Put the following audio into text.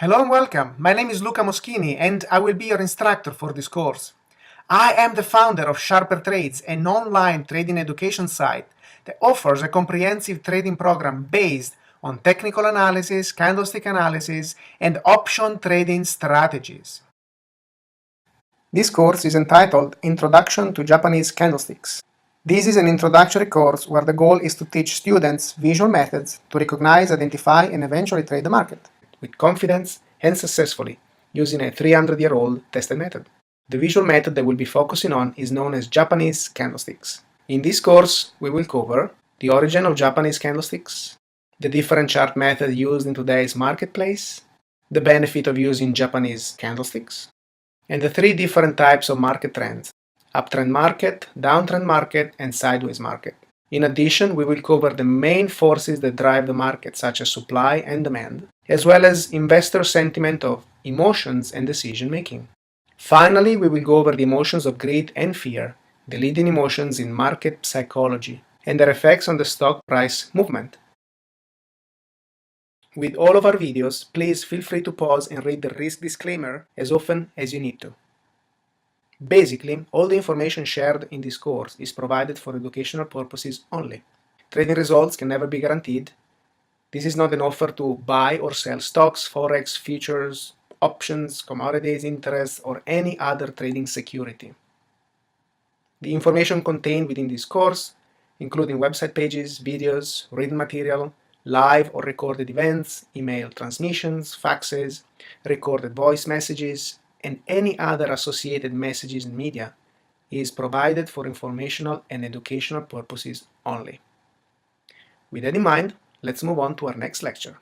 Hello and welcome. My name is Luca Moschini and I will be your instructor for this course. I am the founder of Sharper Trades, an online trading education site that offers a comprehensive trading program based on technical analysis, candlestick analysis, and option trading strategies. This course is entitled Introduction to Japanese Candlesticks. This is an introductory course where the goal is to teach students visual methods to recognize, identify, and eventually trade the market with confidence and successfully using a 300-year-old tested method. The visual method that we'll be focusing on is known as Japanese candlesticks. In this course, we will cover the origin of Japanese candlesticks, the different chart methods used in today's marketplace, the benefit of using Japanese candlesticks, and the three different types of market trends: uptrend market, downtrend market, and sideways market. In addition, we will cover the main forces that drive the market, such as supply and demand, as well as investor sentiment of emotions and decision making. Finally, we will go over the emotions of greed and fear, the leading emotions in market psychology, and their effects on the stock price movement. With all of our videos, please feel free to pause and read the risk disclaimer as often as you need to. Basically, all the information shared in this course is provided for educational purposes only. Trading results can never be guaranteed. This is not an offer to buy or sell stocks, forex, futures, options, commodities, interest, or any other trading security. The information contained within this course, including website pages, videos, written material, live or recorded events, email transmissions, faxes, recorded voice messages, and any other associated messages and media, is provided for informational and educational purposes only. With that in mind, let's move on to our next lecture.